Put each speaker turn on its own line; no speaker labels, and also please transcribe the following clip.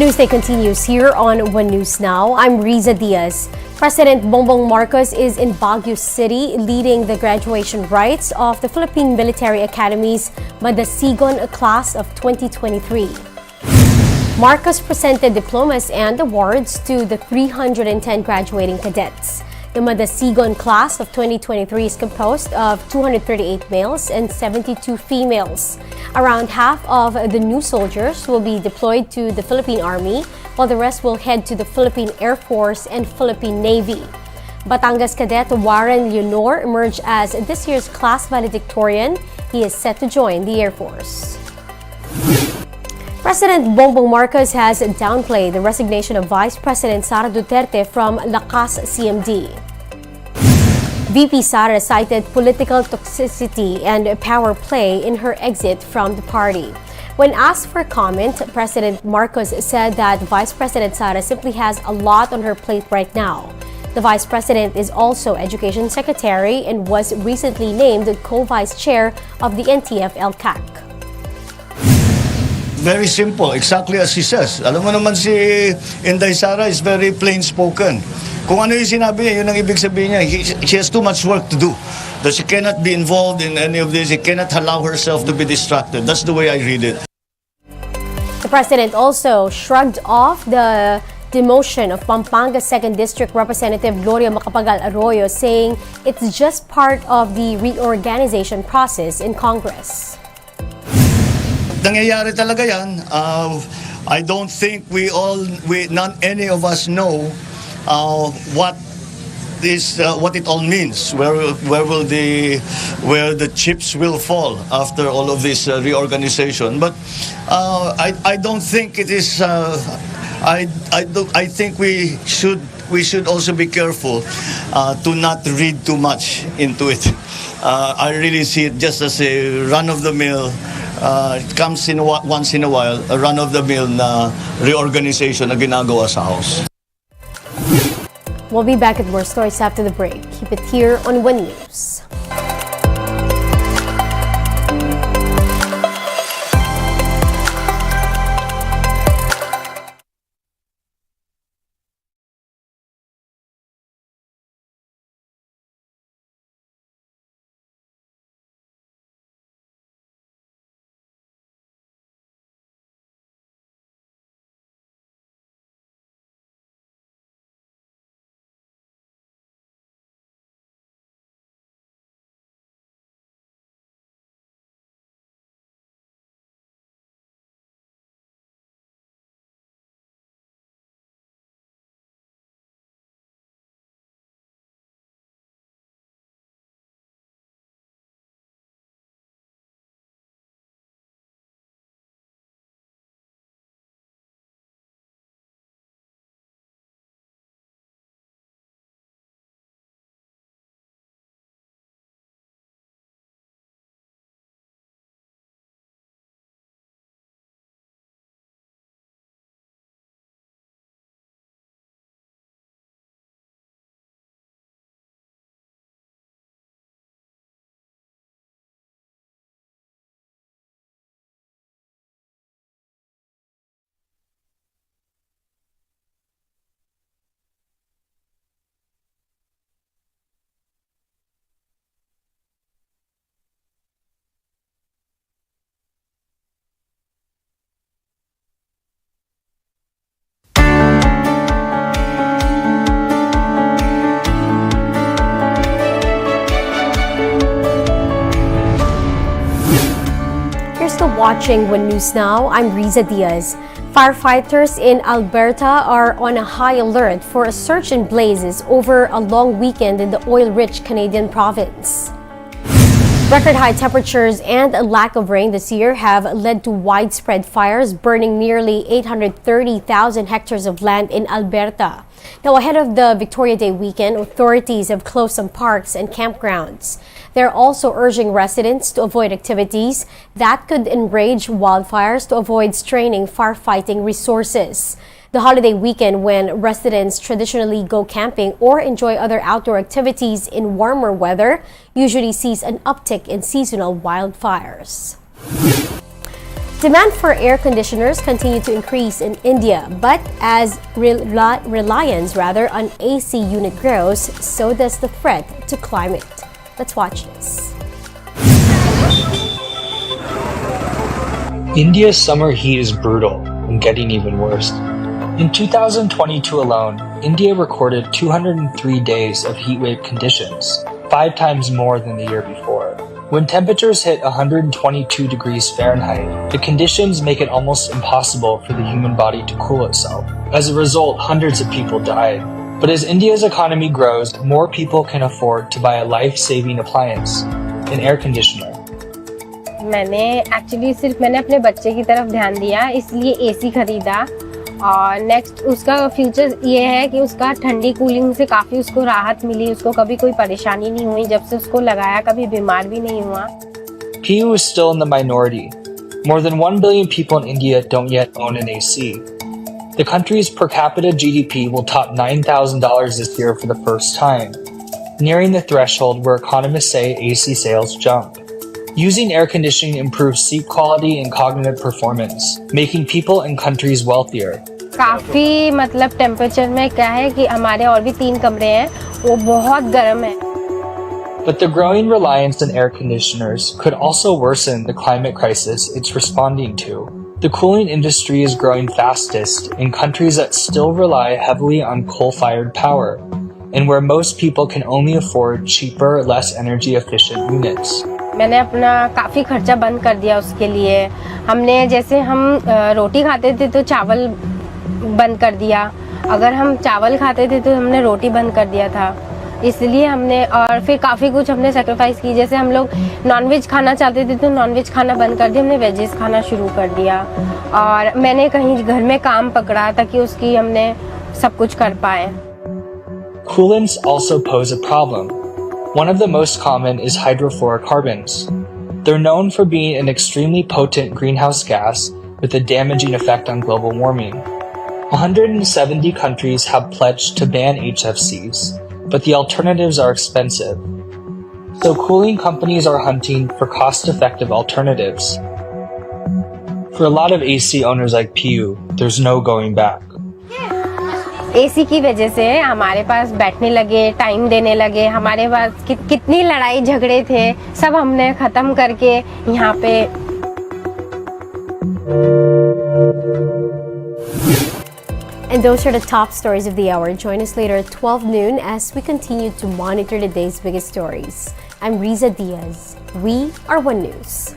One News Day continues here on One News Now. I'm Riza Diaz. President Bongbong Marcos is in Baguio City leading the graduation rites of the Philippine Military Academy's Madasigon class of 2023. Marcos presented diplomas and awards to the 310 graduating cadets. The Madasigon class of 2023 is composed of 238 males and 72 females. Around half of the new soldiers will be deployed to the Philippine Army, while the rest will head to the Philippine Air Force and Philippine Navy. Batangas cadet Warren Leonor emerged as this year's class valedictorian. He is set to join the Air Force. President Bongbong Marcos has downplayed the resignation of Vice President Sara Duterte from Lakas CMD. VP Sara cited political toxicity and power play in her exit from the party. When asked for comment, President Marcos said that Vice President Sara simply has a lot on her plate right now. The Vice President is also Education Secretary and was recently named co-vice chair of the NTF-LCAC.
Very simple, exactly as she says. Alam mo naman si Inday Sara is very plain-spoken. Kung ano yung sinabi niya, yun ang ibig sabihin niya. She has too much work to do. That she cannot be involved in any of this. She cannot allow herself to be distracted. That's the way I read it.
The President also shrugged off the demotion of Pampanga 2nd District Representative Gloria Macapagal Arroyo, saying it's just part of the reorganization process in Congress.
Nangyayari talaga yan. I don't think not any of us know what it all means. Where the chips will fall after all of this reorganization. But I don't think it is. I think we should also be careful to not read too much into it. I really see it just as a run-of-the-mill. It comes in once in a while, a run-of-the-mill na reorganization na ginagawa sa House.
We'll be back with more stories after the break. Keep it here on One News. Still watching One News Now. I'm Riza Diaz. Firefighters in Alberta are on a high alert for a surge in blazes over a long weekend in the oil-rich Canadian province. Record high temperatures and a lack of rain this year have led to widespread fires, burning nearly 830,000 hectares of land in Alberta. Now, ahead of the Victoria Day weekend, authorities have closed some parks and campgrounds. They're also urging residents to avoid activities that could enrage wildfires to avoid straining firefighting resources. The holiday weekend, when residents traditionally go camping or enjoy other outdoor activities in warmer weather, usually sees an uptick in seasonal wildfires. Demand for air conditioners continue to increase in India, but as reliance on AC unit grows, so does the threat to climate. Let's watch this.
India's summer heat is brutal and getting even worse. In 2022 alone, India recorded 203 days of heatwave conditions, 5 times more than the year before. When temperatures hit 122 degrees Fahrenheit, the conditions make it almost impossible for the human body to cool itself. As a result, hundreds of people died. But as India's economy grows, more people can afford to buy a life-saving appliance, an air conditioner.
मैंने अपने बच्चे की तरफ ध्यान दिया, इसलिए AC खरीदा और नेक्स्ट उसका फ्यूचर ये है कि उसका ठंडी कूलिंग से काफ़ी उसको राहत मिली, उसको कभी कोई परेशानी नहीं हुई, जब से उसको लगाया कभी बीमार भी नहीं हुआ.
PU is still in the minority. More than 1 billion people in India don't yet own an AC. The country's per capita GDP will top $9,000 this year for the first time, nearing the threshold where economists say AC sales jump. Using air conditioning improves sleep quality and cognitive performance, making people and countries wealthier.
काफ़ी मतलब temperature में क्या है कि हमारे और भी 3 कमरे हैं, वो बहुत गर्म है.
But the growing reliance on air conditioners could also worsen the climate crisis it's responding to. The cooling industry is growing fastest in countries that still rely heavily on coal-fired power, and where most people can only afford cheaper, less energy-efficient units.
मैंने अपना काफ़ी खर्चा बंद कर दिया उसके लिए. हमने जैसे हम रोटी खाते थे तो चावल बंद कर दिया, अगर हम चावल खाते थे तो हमने रोटी बंद कर दिया था. इसलिए हमने और फिर काफ़ी कुछ हमने सेक्रीफाइस की. जैसे हम लोग नॉनवेज खाना चाहते थे तो नॉनवेज खाना बंद कर दिया, हमने वेजेस खाना शुरू कर दिया. और मैंने कहीं घर में काम पकड़ा ताकि उसकी हमने सब कुछ कर पाए.
Coolants also pose a problem. One of the most common is hydrofluorocarbons. They're known for being an extremely potent greenhouse gas with a damaging effect on global warming. 170 countries have pledged to ban HFCs, but the alternatives are expensive. So cooling companies are hunting for cost-effective alternatives. For a lot of AC owners like PU, there's no going back.
AC की वजह से हमारे पास बैठने लगे, time देने लगे, हमारे पास कितनी लड़ाई झगड़े थे, सब हमने खत्म करके यहाँ पे.
And those are the top stories of the hour. Join us later at 12 noon as we continue to monitor the day's biggest stories. I'm Riza Diaz. We are One News.